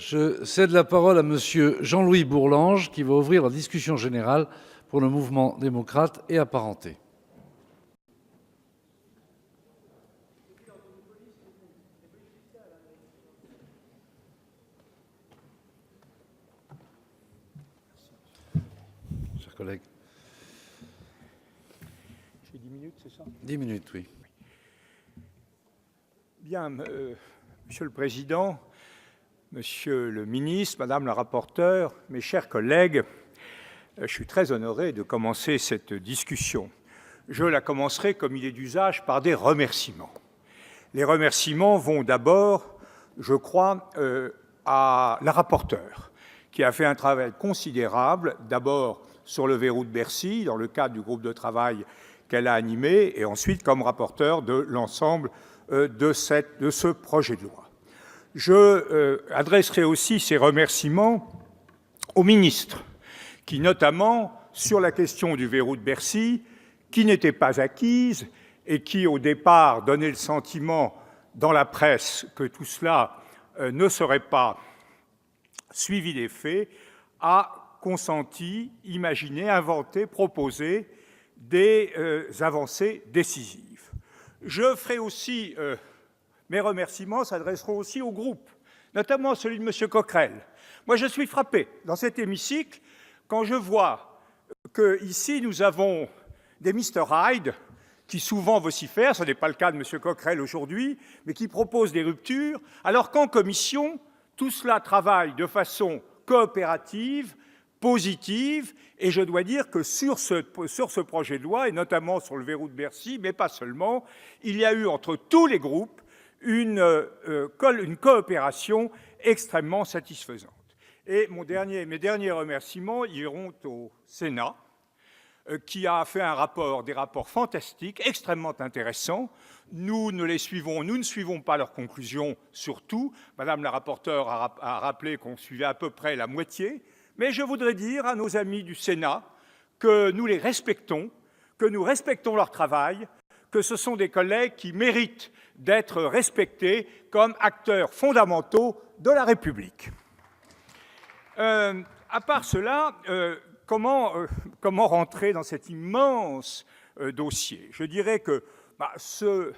Je cède la parole à Monsieur Jean-Louis Bourlanges, qui va ouvrir la discussion générale pour le mouvement démocrate et apparenté. Chers collègues. J'ai 10 minutes, c'est ça? 10 minutes, oui. Bien, Monsieur le Président, Monsieur le Ministre, Madame la rapporteure, mes chers collègues, je suis très honoré de commencer cette discussion. Je la commencerai, comme il est d'usage, par des remerciements. Les remerciements vont d'abord, je crois, à la rapporteure, qui a fait un travail considérable, d'abord sur le verrou de Bercy, dans le cadre du groupe de travail qu'elle a animé, et ensuite comme rapporteure de l'ensemble de ce projet de loi. Je adresserai aussi ces remerciements au ministre, qui notamment, sur la question du verrou de Bercy, qui n'était pas acquise et qui, au départ, donnait le sentiment dans la presse que tout cela ne serait pas suivi des faits, a consenti, imaginé, inventé, proposé des avancées décisives. Je ferai aussi, mes remerciements s'adresseront aussi au groupe, notamment celui de M. Coquerel. Moi, je suis frappé dans cet hémicycle quand je vois qu'ici, nous avons des Mr. Hyde qui souvent vocifèrent, ce n'est pas le cas de M. Coquerel aujourd'hui, mais qui proposent des ruptures, alors qu'en commission, tout cela travaille de façon coopérative, positive, et je dois dire que sur ce projet de loi, et notamment sur le verrou de Bercy, mais pas seulement, il y a eu entre tous les groupes une coopération extrêmement satisfaisante. Et mes derniers remerciements iront au Sénat, qui a fait des rapports fantastiques, extrêmement intéressants. Nous ne suivons pas leurs conclusions sur tout. Madame la rapporteure a rappelé qu'on suivait à peu près la moitié. Mais je voudrais dire à nos amis du Sénat que nous les respectons, que nous respectons leur travail, que ce sont des collègues qui méritent d'être respectés comme acteurs fondamentaux de la République. À part cela, comment rentrer dans cet immense dossier? Je dirais que ce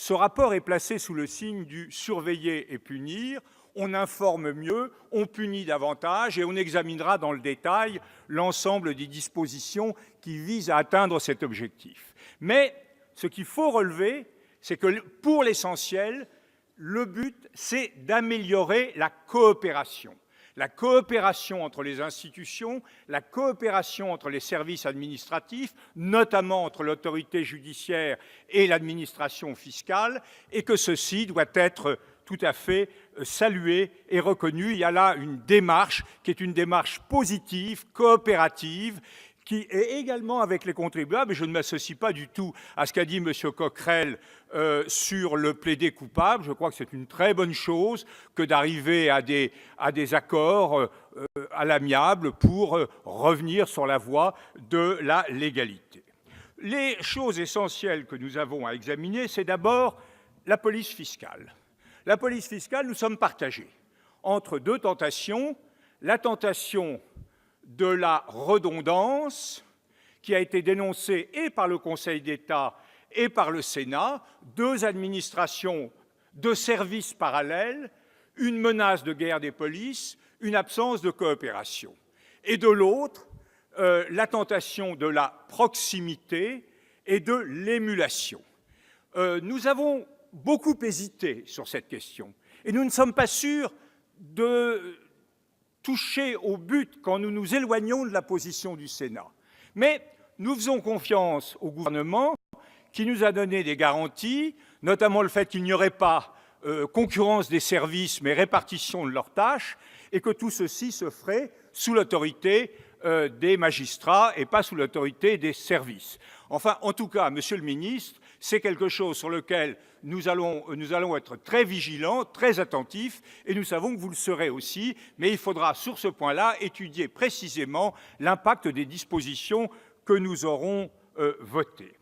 rapport est placé sous le signe du surveiller et punir. On informe mieux, on punit davantage et on examinera dans le détail l'ensemble des dispositions qui visent à atteindre cet objectif. Mais ce qu'il faut relever, c'est que pour l'essentiel, le but, c'est d'améliorer la coopération entre les institutions, la coopération entre les services administratifs, notamment entre l'autorité judiciaire et l'administration fiscale, et que ceci doit être tout à fait salué et reconnu. Il y a là une démarche qui est une démarche positive, coopérative, qui est également avec les contribuables, et je ne m'associe pas du tout à ce qu'a dit M. Coquerel sur le plaider coupable. Je crois que c'est une très bonne chose que d'arriver à des accords à l'amiable pour revenir sur la voie de la légalité. Les choses essentielles que nous avons à examiner, c'est d'abord la police fiscale. La police fiscale, nous sommes partagés entre deux tentations. La tentation de la redondance, qui a été dénoncée et par le Conseil d'État et par le Sénat, deux administrations, deux services parallèles, une menace de guerre des polices, une absence de coopération. Et de l'autre, la tentation de la proximité et de l'émulation. Nous avons beaucoup hésité sur cette question et nous ne sommes pas sûrs de toucher au but quand nous nous éloignons de la position du Sénat. Mais nous faisons confiance au gouvernement qui nous a donné des garanties, notamment le fait qu'il n'y aurait pas concurrence des services mais répartition de leurs tâches, et que tout ceci se ferait sous l'autorité des magistrats et pas sous l'autorité des services. Enfin, en tout cas, Monsieur le Ministre, c'est quelque chose sur lequel nous allons être très vigilants, très attentifs, et nous savons que vous le serez aussi, mais il faudra, sur ce point-là, étudier précisément l'impact des dispositions que nous aurons votées.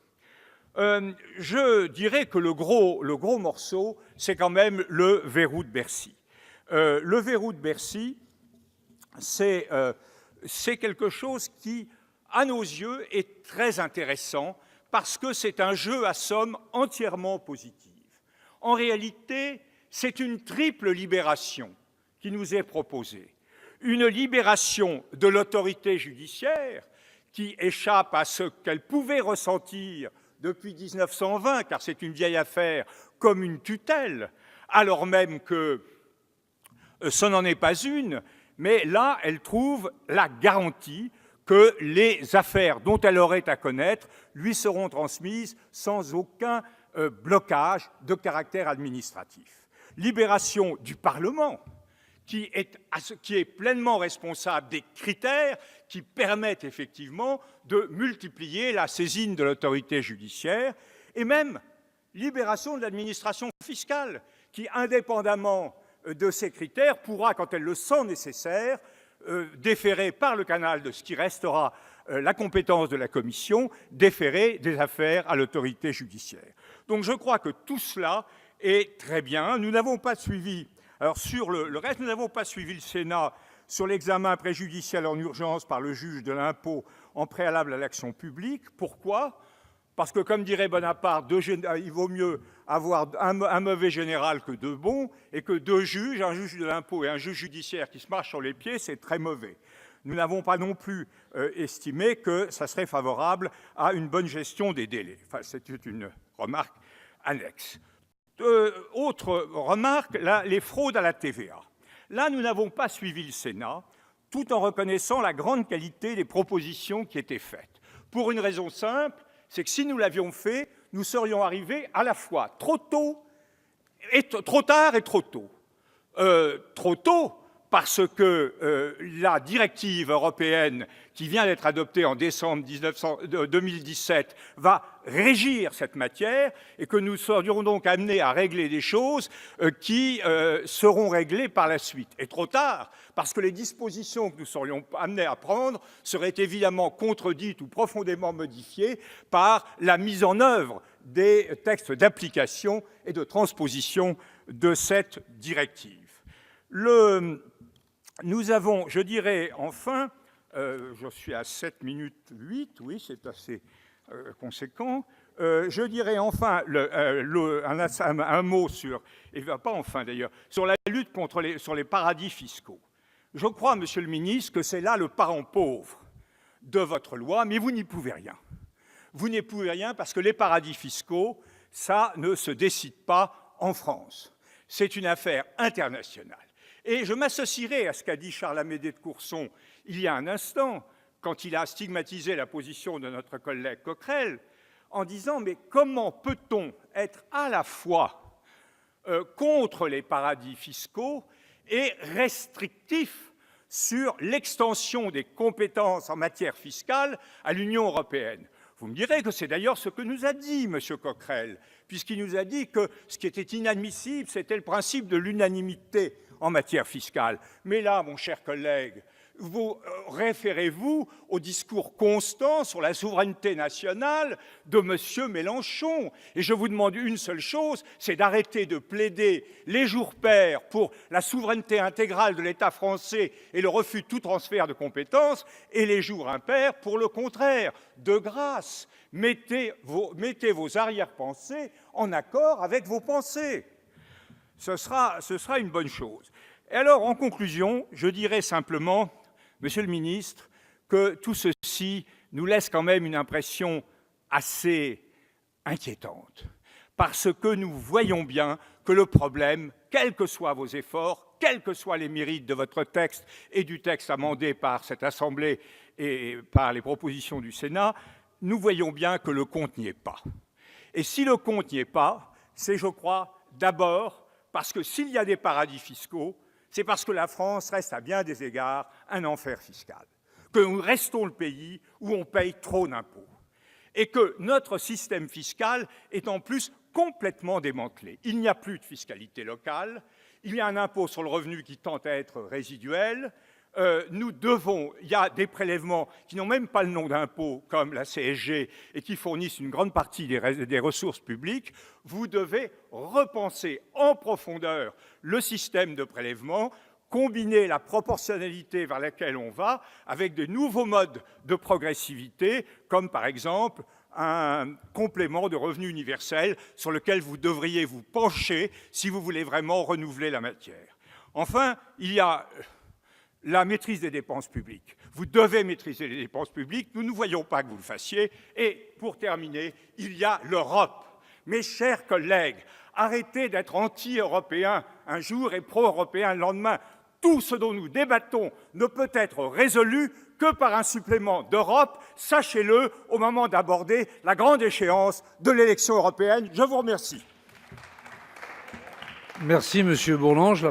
Je dirais que le gros morceau, c'est quand même le verrou de Bercy. Le verrou de Bercy, c'est quelque chose qui, à nos yeux, est très intéressant parce que c'est un jeu à somme entièrement positive. En réalité, c'est une triple libération qui nous est proposée. Une libération de l'autorité judiciaire qui échappe à ce qu'elle pouvait ressentir depuis 1920, car c'est une vieille affaire, comme une tutelle, alors même que ce n'en est pas une, mais là, elle trouve la garantie que les affaires dont elle aurait à connaître lui seront transmises sans aucun blocage de caractère administratif. Libération du Parlement, qui est pleinement responsable des critères qui permettent effectivement de multiplier la saisine de l'autorité judiciaire, et même libération de l'administration fiscale, qui, indépendamment de ces critères, pourra, quand elle le sent nécessaire, déférer par le canal de ce qui restera la compétence de la Commission, déférer des affaires à l'autorité judiciaire. Donc je crois que tout cela est très bien. Nous n'avons pas suivi, alors sur le reste, nous n'avons pas suivi le Sénat sur l'examen préjudiciel en urgence par le juge de l'impôt en préalable à l'action publique. Pourquoi ? Parce que, comme dirait Bonaparte, il vaut mieux avoir un mauvais général que deux bons, et que deux juges, un juge de l'impôt et un juge judiciaire qui se marchent sur les pieds, c'est très mauvais. Nous n'avons pas non plus estimé que ça serait favorable à une bonne gestion des délais. Enfin, c'est une remarque annexe. Autre remarque, là, les fraudes à la TVA. Là, nous n'avons pas suivi le Sénat, tout en reconnaissant la grande qualité des propositions qui étaient faites. Pour une raison simple, c'est que si nous l'avions fait, nous serions arrivés à la fois trop tôt, trop tard et trop tôt. Trop tôt, parce que la directive européenne qui vient d'être adoptée en décembre 2017 va régir cette matière et que nous serions donc amenés à régler des choses qui seront réglées par la suite. Et trop tard, parce que les dispositions que nous serions amenés à prendre seraient évidemment contredites ou profondément modifiées par la mise en œuvre des textes d'application et de transposition de cette directive. Nous avons, je dirais enfin, je suis à 7 minutes 8, oui, c'est assez conséquent. Je dirais enfin un mot sur, et pas enfin d'ailleurs, sur la lutte sur les paradis fiscaux. Je crois, Monsieur le ministre, que c'est là le parent pauvre de votre loi, mais vous n'y pouvez rien. Vous n'y pouvez rien parce que les paradis fiscaux, ça ne se décide pas en France. C'est une affaire internationale. Et je m'associerai à ce qu'a dit Charles-Amédée de Courson il y a un instant, quand il a stigmatisé la position de notre collègue Coquerel, en disant « mais comment peut-on être à la fois contre les paradis fiscaux et restrictif sur l'extension des compétences en matière fiscale à l'Union européenne ?» Vous me direz que c'est d'ailleurs ce que nous a dit M. Coquerel, puisqu'il nous a dit que ce qui était inadmissible, c'était le principe de l'unanimité en matière fiscale. Mais là, mon cher collègue, vous référez-vous au discours constant sur la souveraineté nationale de M. Mélenchon. Et je vous demande une seule chose, c'est d'arrêter de plaider les jours pairs pour la souveraineté intégrale de l'État français et le refus de tout transfert de compétences, et les jours impairs pour le contraire. De grâce, mettez vos arrière-pensées en accord avec vos pensées. Ce sera une bonne chose. Et alors, en conclusion, je dirais simplement, Monsieur le ministre, que tout ceci nous laisse quand même une impression assez inquiétante, parce que nous voyons bien que le problème, quels que soient vos efforts, quels que soient les mérites de votre texte et du texte amendé par cette Assemblée et par les propositions du Sénat, nous voyons bien que le compte n'y est pas. Et si le compte n'y est pas, c'est, je crois, d'abord parce que s'il y a des paradis fiscaux, c'est parce que la France reste à bien des égards un enfer fiscal, que nous restons le pays où on paye trop d'impôts, et que notre système fiscal est en plus complètement démantelé. Il n'y a plus de fiscalité locale, il y a un impôt sur le revenu qui tend à être résiduel, il y a des prélèvements qui n'ont même pas le nom d'impôt, comme la CSG, et qui fournissent une grande partie des ressources publiques. Vous devez repenser en profondeur le système de prélèvement, combiner la proportionnalité vers laquelle on va avec de nouveaux modes de progressivité, comme par exemple un complément de revenu universel sur lequel vous devriez vous pencher si vous voulez vraiment renouveler la matière. Enfin, il y a la maîtrise des dépenses publiques. Vous devez maîtriser les dépenses publiques, nous ne voyons pas que vous le fassiez. Et pour terminer, il y a l'Europe. Mes chers collègues, arrêtez d'être anti-européens un jour et pro-européens le lendemain. Tout ce dont nous débattons ne peut être résolu que par un supplément d'Europe, sachez-le, au moment d'aborder la grande échéance de l'élection européenne. Je vous remercie. Merci, Monsieur Bourlanges.